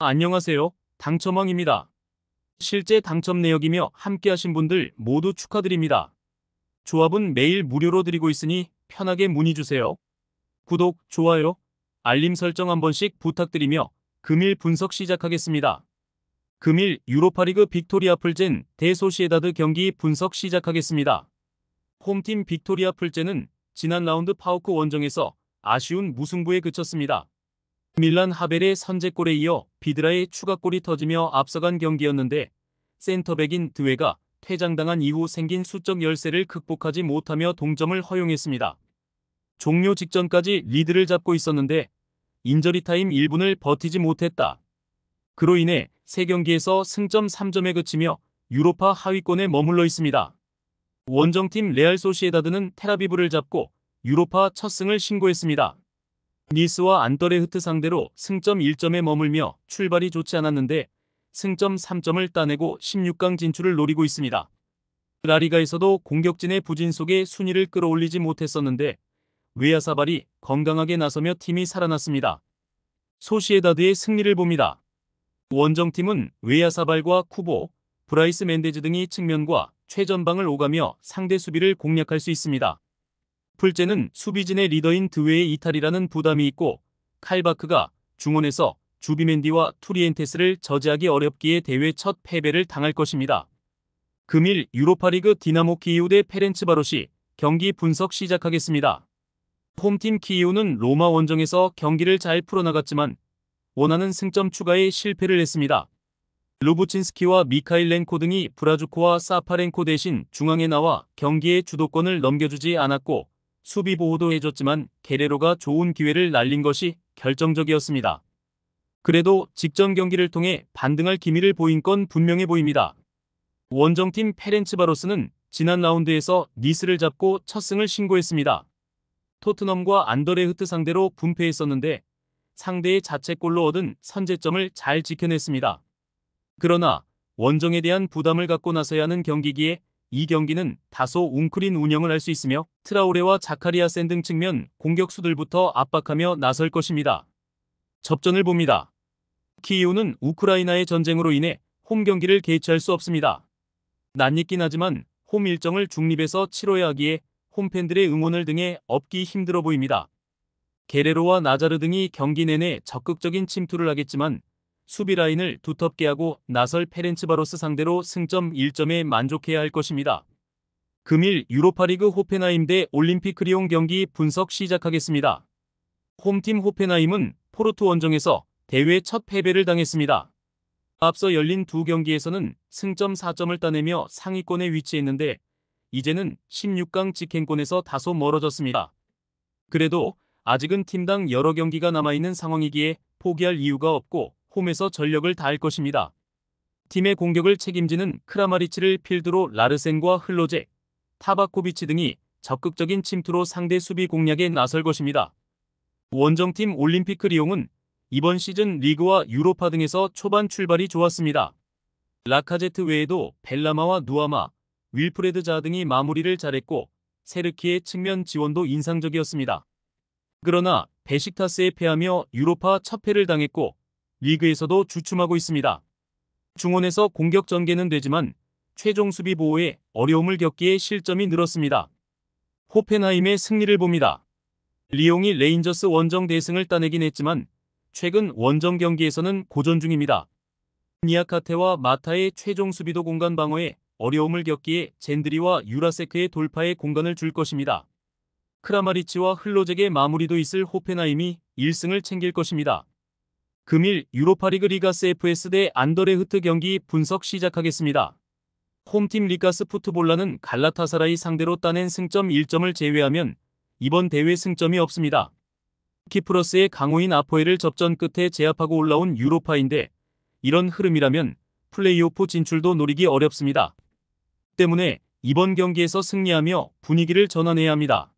안녕하세요. 당첨왕입니다. 실제 당첨 내역이며 함께하신 분들 모두 축하드립니다. 조합은 매일 무료로 드리고 있으니 편하게 문의주세요. 구독, 좋아요, 알림 설정 한 번씩 부탁드리며 금일 분석 시작하겠습니다. 금일 유로파리그 빅토리아 풀젠 대 소시에다드 경기 분석 시작하겠습니다. 홈팀 빅토리아 풀젠은 지난 라운드 파우크 원정에서 아쉬운 무승부에 그쳤습니다. 밀란 하벨의 선제골에 이어 비드라의 추가골이 터지며 앞서간 경기였는데 센터백인 드웨가 퇴장당한 이후 생긴 수적 열세를 극복하지 못하며 동점을 허용했습니다. 종료 직전까지 리드를 잡고 있었는데 인저리 타임 1분을 버티지 못했다. 그로 인해 3경기에서 승점 3점에 그치며 유로파 하위권에 머물러 있습니다. 원정팀 레알 소시에다드는 테라비브를 잡고 유로파 첫 승을 신고했습니다. 니스와 안더레흐트 상대로 승점 1점에 머물며 출발이 좋지 않았는데 승점 3점을 따내고 16강 진출을 노리고 있습니다. 라리가에서도 공격진의 부진 속에 순위를 끌어올리지 못했었는데 웨야사발이 건강하게 나서며 팀이 살아났습니다. 소시에다드의 승리를 봅니다. 원정팀은 웨야사발과 쿠보, 브라이스 멘데즈 등이 측면과 최전방을 오가며 상대 수비를 공략할 수 있습니다. 풀젠은 수비진의 리더인 드웨의 이탈이라는 부담이 있고 칼바크가 중원에서 주비멘디와 투리엔테스를 저지하기 어렵기에 대회 첫 패배를 당할 것입니다. 금일 유로파리그 디나모 키이우 대 페렌츠바로시 경기 분석 시작하겠습니다. 홈팀 키이우는 로마 원정에서 경기를 잘 풀어나갔지만 원하는 승점 추가에 실패를 했습니다. 루부친스키와 미카일 렌코 등이 브라주코와 사파렌코 대신 중앙에 나와 경기의 주도권을 넘겨주지 않았고 수비 보호도 해줬지만 게레로가 좋은 기회를 날린 것이 결정적이었습니다. 그래도 직전 경기를 통해 반등할 기미를 보인 건 분명해 보입니다. 원정팀 페렌츠바로스는 지난 라운드에서 니스를 잡고 첫 승을 신고했습니다. 토트넘과 안더레흐트 상대로 분패했었는데 상대의 자책골로 얻은 선제점을 잘 지켜냈습니다. 그러나 원정에 대한 부담을 갖고 나서야 하는 경기기에 이 경기는 다소 웅크린 운영을 할 수 있으며 트라오레와 자카리아센 등 측면 공격수들부터 압박하며 나설 것입니다. 접전을 봅니다. 키이우는 우크라이나의 전쟁으로 인해 홈 경기를 개최할 수 없습니다. 낯익긴 하지만 홈 일정을 중립에서 치러야 하기에 홈팬들의 응원을 등에 업기 힘들어 보입니다. 게레로와 나자르 등이 경기 내내 적극적인 침투를 하겠지만 수비 라인을 두텁게 하고 나설 페렌츠바로스 상대로 승점 1점에 만족해야 할 것입니다. 금일 유로파리그 호펜하임 대 올림픽 리옹 경기 분석 시작하겠습니다. 홈팀 호펜하임은 포르투 원정에서 대회 첫 패배를 당했습니다. 앞서 열린 두 경기에서는 승점 4점을 따내며 상위권에 위치했는데 이제는 16강 직행권에서 다소 멀어졌습니다. 그래도 아직은 팀당 여러 경기가 남아있는 상황이기에 포기할 이유가 없고 홈에서 전력을 다할 것입니다. 팀의 공격을 책임지는 크라마리치를 필두로 라르센과 흘로제, 타바코비치 등이 적극적인 침투로 상대 수비 공략에 나설 것입니다. 원정팀 올림피크 리옹은 이번 시즌 리그와 유로파 등에서 초반 출발이 좋았습니다. 라카제트 외에도 벨라마와 누아마, 윌프레드 자하 등이 마무리를 잘했고 세르키의 측면 지원도 인상적이었습니다. 그러나 베식타스에 패하며 유로파 첫 패를 당했고 리그에서도 주춤하고 있습니다. 중원에서 공격 전개는 되지만 최종 수비 보호에 어려움을 겪기에 실점이 늘었습니다. 호펜하임의 승리를 봅니다. 리옹이 레인저스 원정 대승을 따내긴 했지만 최근 원정 경기에서는 고전 중입니다. 니아카테와 마타의 최종 수비도 공간 방어에 어려움을 겪기에 젠드리와 유라세크의 돌파에 공간을 줄 것입니다. 크라마리치와 흘로잭의 마무리도 있을 호펜하임이 1승을 챙길 것입니다. 금일 유로파리그 리가스 FS 대 안더레흐트 경기 분석 시작하겠습니다. 홈팀 리가스 푸트볼라는 갈라타사라이 상대로 따낸 승점 1점을 제외하면 이번 대회 승점이 없습니다. 키프러스의 강호인 아포에를 접전 끝에 제압하고 올라온 유로파인데 이런 흐름이라면 플레이오프 진출도 노리기 어렵습니다. 때문에 이번 경기에서 승리하며 분위기를 전환해야 합니다.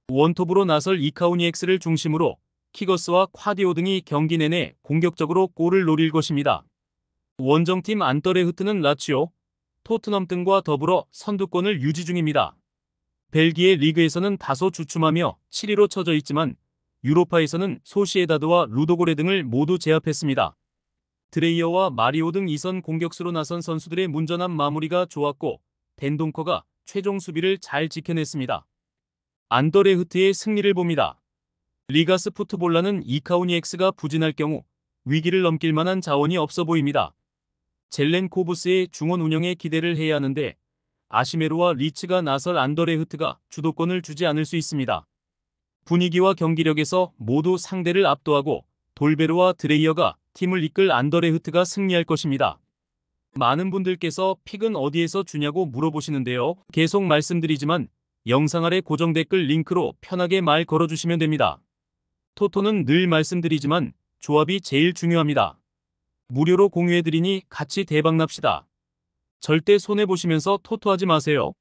원톱으로 나설 이카우니엑스를 중심으로 키거스와 콰디오 등이 경기 내내 공격적으로 골을 노릴 것입니다. 원정팀 안더레흐트는 라치오, 토트넘 등과 더불어 선두권을 유지 중입니다. 벨기에 리그에서는 다소 주춤하며 7위로 처져 있지만 유로파에서는 소시에다드와 루도고레 등을 모두 제압했습니다. 드레이어와 마리오 등 2선 공격수로 나선 선수들의 문전한 마무리가 좋았고 덴동커가 최종 수비를 잘 지켜냈습니다. 안더레흐트의 승리를 봅니다. 리가스 푸트볼라는 이카우니엑스가 부진할 경우 위기를 넘길 만한 자원이 없어 보입니다. 젤렌코브스의 중원 운영에 기대를 해야 하는데 아시메르와 리츠가 나설 안더레흐트가 주도권을 주지 않을 수 있습니다. 분위기와 경기력에서 모두 상대를 압도하고 돌베르와 드레이어가 팀을 이끌 안더레흐트가 승리할 것입니다. 많은 분들께서 픽은 어디에서 주냐고 물어보시는데요. 계속 말씀드리지만 영상 아래 고정 댓글 링크로 편하게 말 걸어주시면 됩니다. 토토는 늘 말씀드리지만 조합이 제일 중요합니다. 무료로 공유해드리니 같이 대박납시다. 절대 손해보시면서 토토하지 마세요.